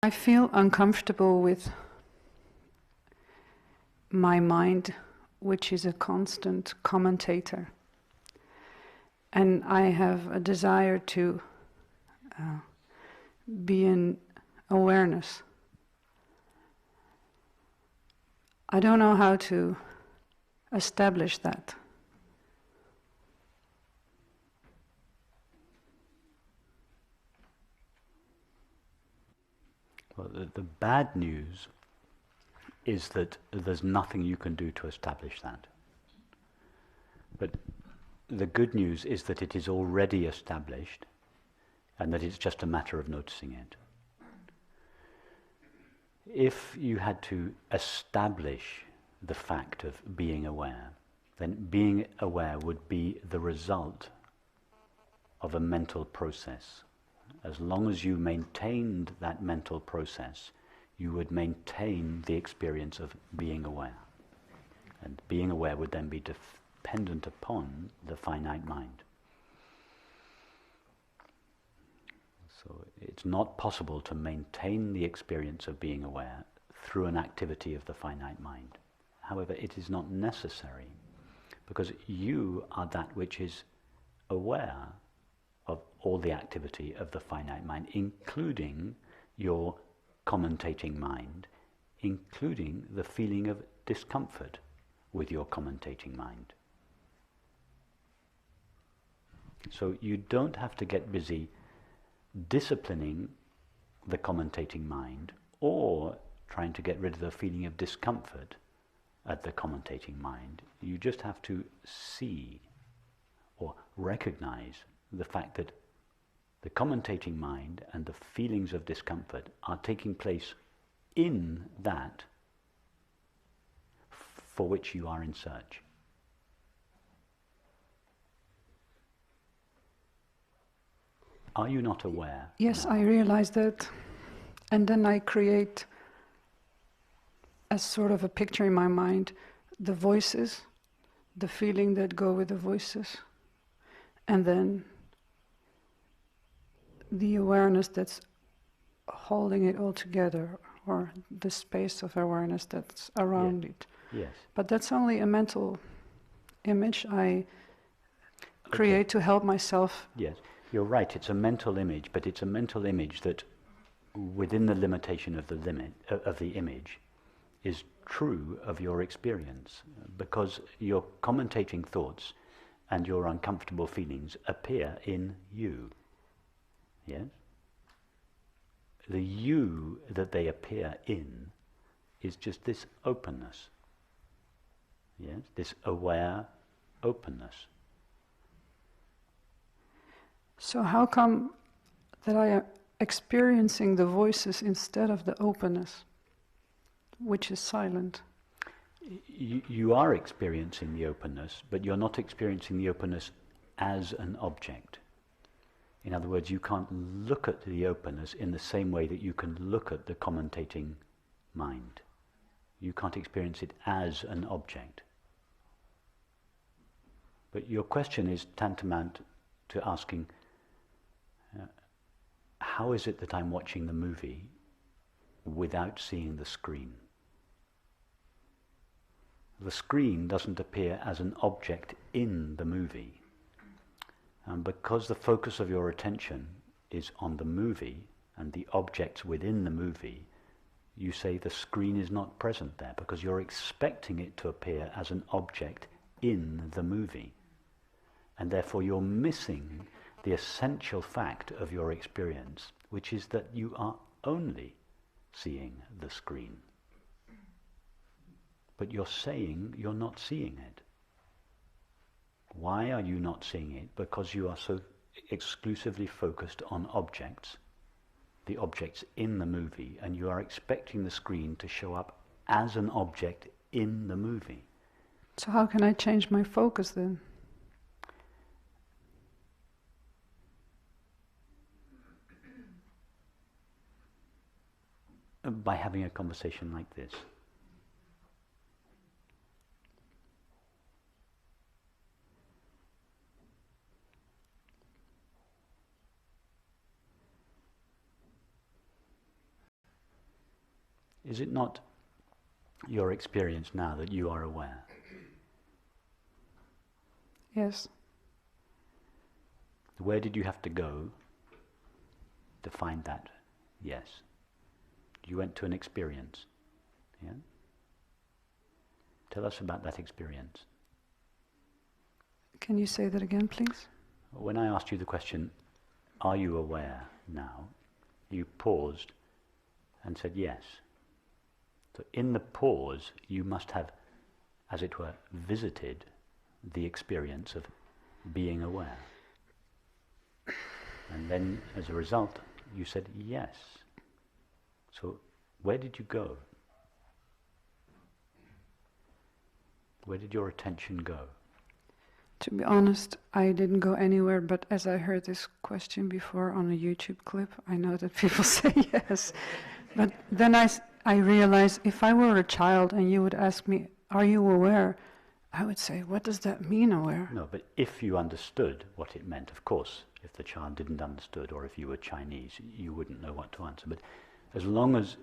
I feel uncomfortable with my mind, which is a constant commentator. And I have a desire to be in awareness. I don't know how to establish that. Well, the bad news is that there's nothing you can do to establish that. But the good news is that it is already established and that it's just a matter of noticing it. If you had to establish the fact of being aware, then being aware would be the result of a mental process. As long as you maintained that mental process, you would maintain the experience of being aware. And being aware would then be dependent upon the finite mind. So it's not possible to maintain the experience of being aware through an activity of the finite mind. However, it is not necessary, because you are that which is aware of all the activity of the finite mind, including your commentating mind, including the feeling of discomfort with your commentating mind. So you don't have to get busy disciplining the commentating mind or trying to get rid of the feeling of discomfort at the commentating mind. You just have to see or recognize the fact that the commentating mind and the feelings of discomfort are taking place in that for which you are in search. Are you not aware? Yes, now? I realize that. And then I create, as sort of a picture in my mind, the voices, the feeling that go with the voices, and then the awareness that's holding it all together, or the space of awareness that's around it. Yes. But that's only a mental image I create to help myself. Yes, you're right, it's a mental image, but it's a mental image that, within the limitation of the limit of the image, is true of your experience, because your commentating thoughts and your uncomfortable feelings appear in you. Yes? The you that they appear in is just this openness. Yes? This aware openness. So how come that I am experiencing the voices instead of the openness, which is silent? You are experiencing the openness, but you're not experiencing the openness as an object. In other words, you can't look at the openness in the same way that you can look at the commentating mind. You can't experience it as an object. But your question is tantamount to asking, how is it that I'm watching the movie without seeing the screen? The screen doesn't appear as an object in the movie. And because the focus of your attention is on the movie and the objects within the movie, you say the screen is not present there because you're expecting it to appear as an object in the movie. And therefore you're missing the essential fact of your experience, which is that you are only seeing the screen. But you're saying you're not seeing it. Why are you not seeing it? Because you are so exclusively focused on objects, the objects in the movie, and you are expecting the screen to show up as an object in the movie. So how can I change my focus then? By having a conversation like this. Is it not your experience now that you are aware? Yes. Where did you have to go to find that? Yes. You went to an experience. Yeah? Tell us about that experience. Can you say that again, please? When I asked you the question, are you aware now? You paused and said yes. So in the pause, you must have, as it were, visited the experience of being aware. And then, as a result, you said yes. So, where did you go? Where did your attention go? To be honest, I didn't go anywhere, but as I heard this question before on a YouTube clip, I know that people say yes. But then I realized if I were a child and you would ask me, are you aware? I would say, what does that mean, aware? No, but if you understood what it meant, of course, if the child didn't understood, or if you were Chinese, you wouldn't know what to answer. But as long as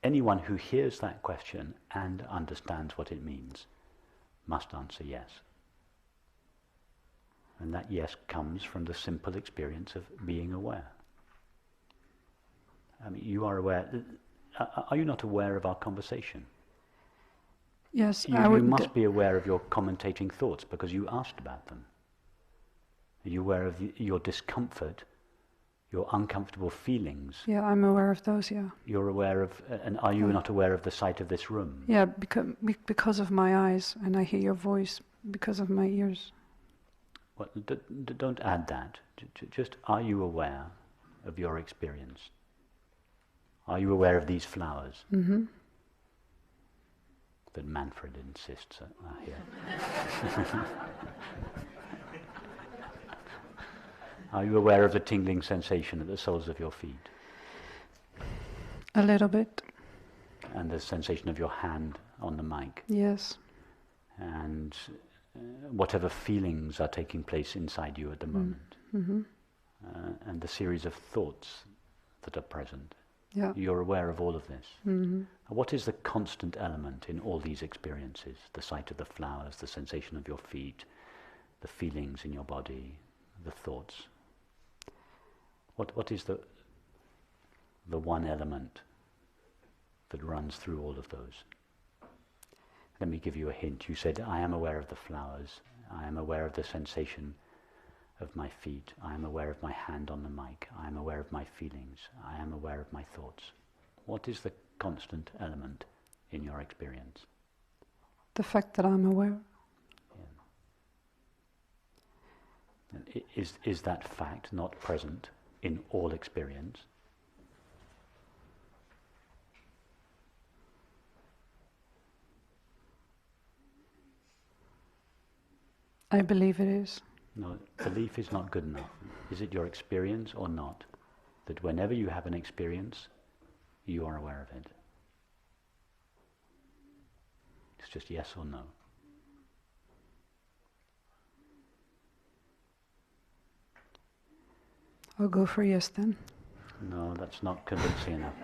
anyone who hears that question and understands what it means must answer yes. And that yes comes from the simple experience of being aware. I mean, you are aware. Are you not aware of our conversation? Yes, You must be aware of your commentating thoughts because you asked about them. Are you aware of your discomfort, your uncomfortable feelings? Yeah, I'm aware of those, yeah. You're aware of, and are you not aware of the sight of this room? Yeah, because of my eyes, and I hear your voice because of my ears. Well, don't add that. Just, are you aware of your experience? Are you aware of these flowers? Mm-hmm. That Manfred insists are here. Are you aware of the tingling sensation at the soles of your feet? A little bit. And the sensation of your hand on the mic? Yes. And whatever feelings are taking place inside you at the moment? Mm-hmm. And the series of thoughts that are present? Yeah. You're aware of all of this? Mm-hmm. What is the constant element in all these experiences? The sight of the flowers, the sensation of your feet, the feelings in your body, the thoughts. What is the one element that runs through all of those? Let me give you a hint. You said, I am aware of the flowers. I am aware of the sensation of my feet. I am aware of my hand on the mic. I am aware of my feelings. I am aware of my thoughts. What is the constant element in your experience? The fact that I'm aware. Yeah. Is that fact not present in all experience? I believe it is. No, belief is not good enough. Is it your experience or not? That whenever you have an experience, you are aware of it? It's just yes or no. I'll go for yes then. No, that's not convincing enough.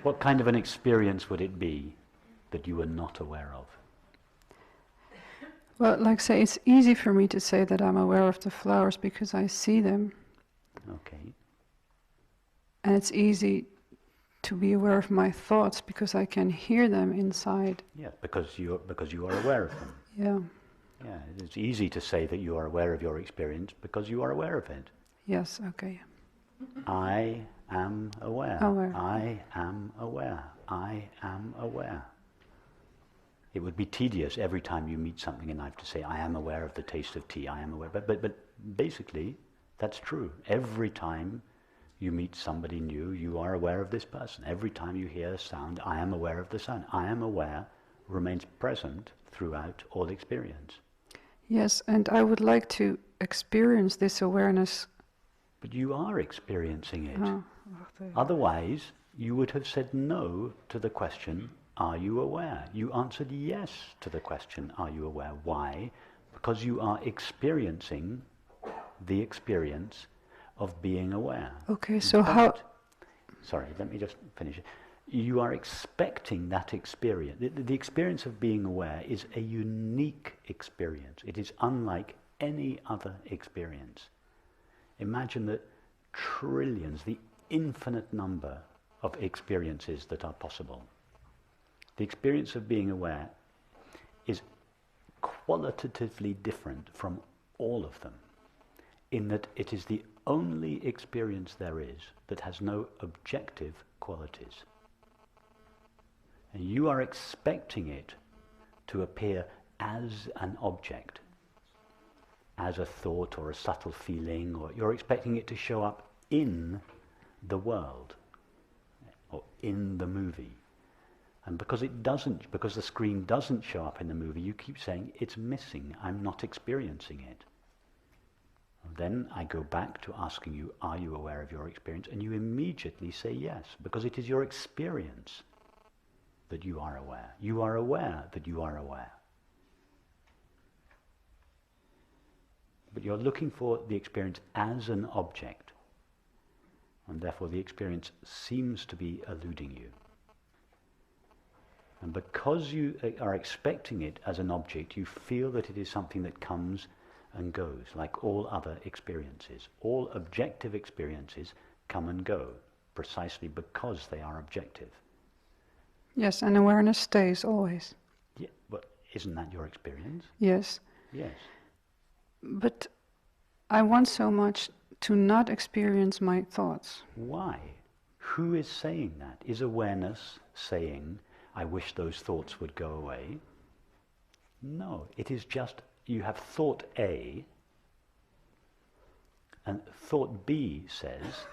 What kind of an experience would it be that you were not aware of? Well, like I say, it's easy for me to say that I'm aware of the flowers because I see them. Okay. And it's easy to be aware of my thoughts because I can hear them inside. Yeah, because you are aware of them. Yeah. Yeah, it's easy to say that you are aware of your experience because you are aware of it. Yes, okay. I am aware. Aware. I am aware. I am aware. It would be tedious every time you meet something in life to say, I am aware of the taste of tea, I am aware. But basically, that's true. Every time you meet somebody new, you are aware of this person. Every time you hear a sound, I am aware of the sound. I am aware remains present throughout all experience. Yes, and I would like to experience this awareness. But you are experiencing it. Oh, Otherwise, you would have said no to the question, are you aware? You answered yes to the question, are you aware? Why? Because you are experiencing the experience of being aware. Okay, so how... Sorry, let me just finish it. you are expecting that experience. The experience of being aware is a unique experience. It is unlike any other experience. Imagine that trillions, the infinite number of experiences that are possible. The experience of being aware is qualitatively different from all of them, in that it is the only experience there is that has no objective qualities. And you are expecting it to appear as an object, as a thought or a subtle feeling, or you're expecting it to show up in the world or in the movie. And because it doesn't, because the screen doesn't show up in the movie, you keep saying, it's missing, I'm not experiencing it. And then I go back to asking you, are you aware of your experience? And you immediately say yes, because it is your experience that you are aware. You are aware that you are aware. But you're looking for the experience as an object, and therefore the experience seems to be eluding you. And because you are expecting it as an object, you feel that it is something that comes and goes, like all other experiences. All objective experiences come and go, precisely because they are objective. Yes, and awareness stays always. Yeah, but isn't that your experience? Yes. Yes. But I want so much to not experience my thoughts. Why? Who is saying that? Is awareness saying, I wish those thoughts would go away? No, it is just you have thought A, and thought B says,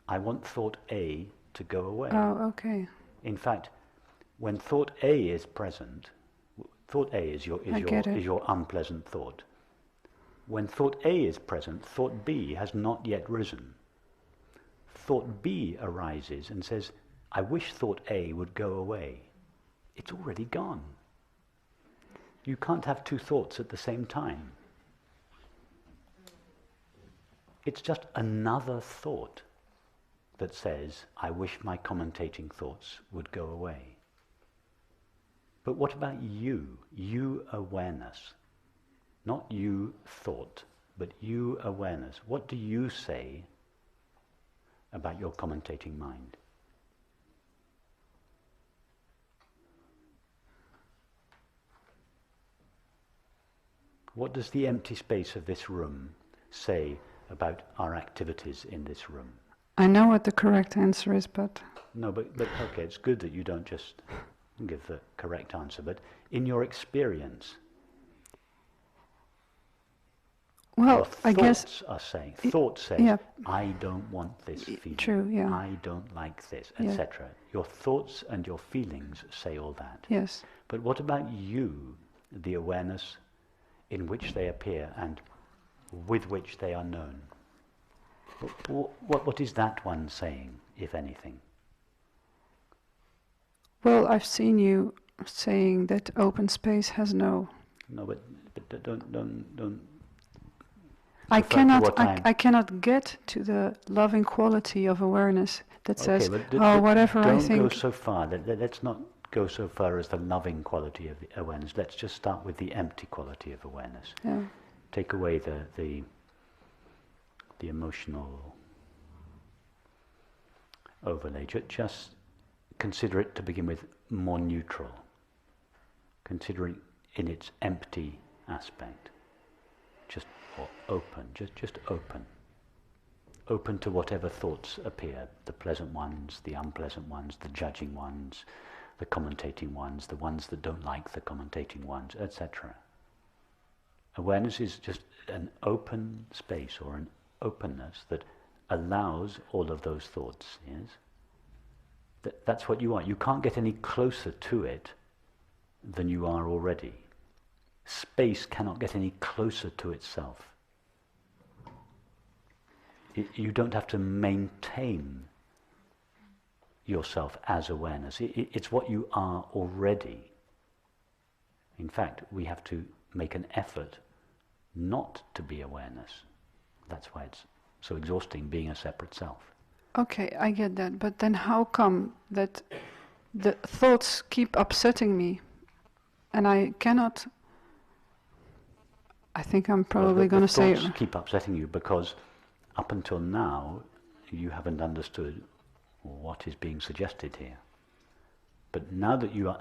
I want thought A to go away. Oh, okay. In fact, when thought A is present, thought A is your unpleasant thought. When thought A is present, thought B has not yet risen. Thought B arises and says, I wish thought A would go away. It's already gone. You can't have two thoughts at the same time. It's just another thought that says, I wish my commentating thoughts would go away. But what about you? You awareness. Not you thought, but you awareness. What do you say about your commentating mind? What does the empty space of this room say about our activities in this room? I know what the correct answer is, but... No, but okay, it's good that you don't just give the correct answer, but in your experience, well, I guess... Thoughts say, yeah. I don't want this feeling. True, yeah. I don't like this, Yeah. etc. Your thoughts and your feelings say all that. Yes. But what about you, the awareness in which they appear and with which they are known? What is that one saying, if anything? Well, I've seen you saying that open space has no... No, but don't. I cannot get to the loving quality of awareness that says, whatever I think... Don't go so far. Let's not go so far as the loving quality of the awareness. Let's just start with the empty quality of awareness. Yeah. Take away the emotional overlay. Just consider it, to begin with, more neutral. Consider it in its empty aspect. Or open, just open. Open to whatever thoughts appear, the pleasant ones, the unpleasant ones, the judging ones, the commentating ones, the ones that don't like the commentating ones, etc. Awareness is just an open space or an openness that allows all of those thoughts, yes? That's what you are. You can't get any closer to it than you are already. Space cannot get any closer to itself. You don't have to maintain yourself as awareness. It's what you are already. In fact, we have to make an effort not to be awareness. That's why it's so exhausting being a separate self. Okay, I get that. But then how come that the thoughts keep upsetting me and I cannot... I think I'm probably going to say... The thoughts keep upsetting you because up until now you haven't understood what is being suggested here. But now that you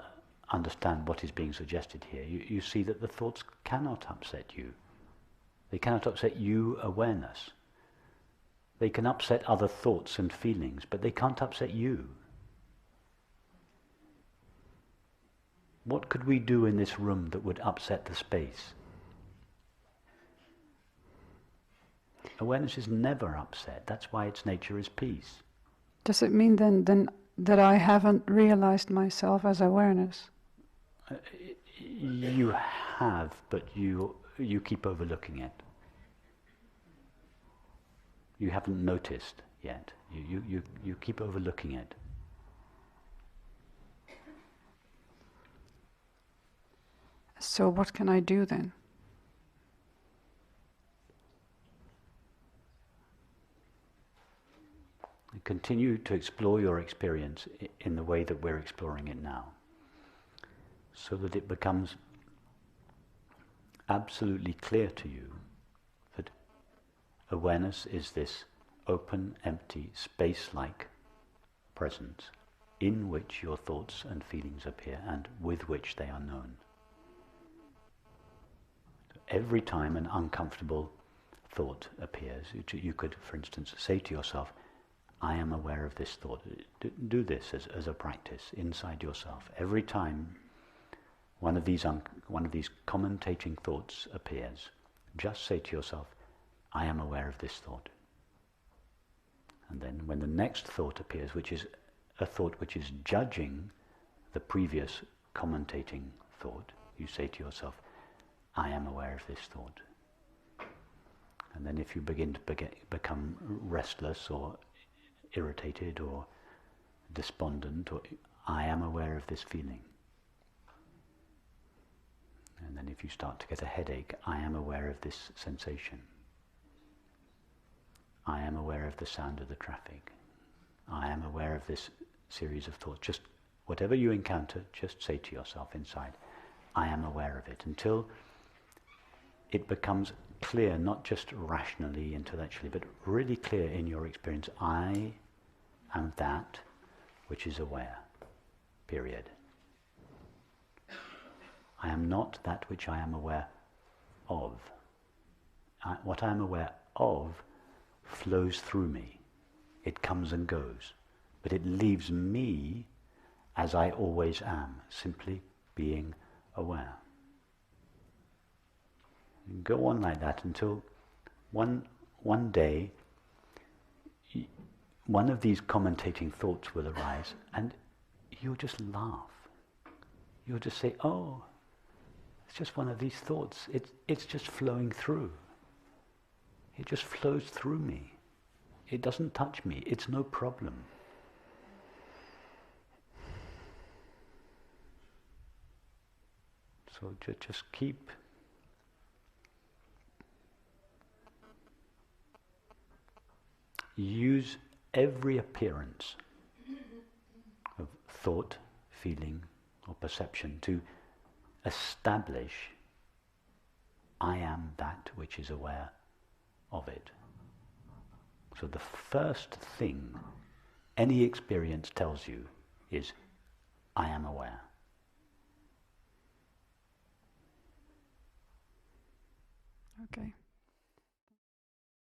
understand what is being suggested here, you see that the thoughts cannot upset you. They cannot upset you, awareness. They can upset other thoughts and feelings, but they can't upset you. What could we do in this room that would upset the space? Awareness is never upset. That's why its nature is peace. Does it mean then that I haven't realized myself as awareness? You have, but you keep overlooking it. You haven't noticed yet. You keep overlooking it. So what can I do then? Continue to explore your experience in the way that we're exploring it now, so that it becomes absolutely clear to you that awareness is this open, empty, space-like presence in which your thoughts and feelings appear and with which they are known. Every time an uncomfortable thought appears, you could, for instance, say to yourself, I am aware of this thought. Do this as a practice inside yourself. Every time one of these commentating thoughts appears, just say to yourself, I am aware of this thought. And then when the next thought appears, which is a thought which is judging the previous commentating thought, you say to yourself, I am aware of this thought. And then if you begin to become restless or irritated or despondent, or I am aware of this feeling. And then if you start to get a headache, I am aware of this sensation. I am aware of the sound of the traffic. I am aware of this series of thoughts. Just whatever you encounter, just say to yourself inside, I am aware of it, until it becomes clear, not just rationally, intellectually, but really clear in your experience. I am that which is aware, period. I am not that which I am aware of. What I am aware of flows through me. It comes and goes. But it leaves me as I always am, simply being aware. And go on like that until one day one of these commentating thoughts will arise and you'll just laugh. You'll just say, oh, it's just one of these thoughts. It's just flowing through. It just flows through me. It doesn't touch me. It's no problem. So just keep use every appearance of thought, feeling, or perception to establish I am that which is aware of it. So the first thing any experience tells you is I am aware. Okay.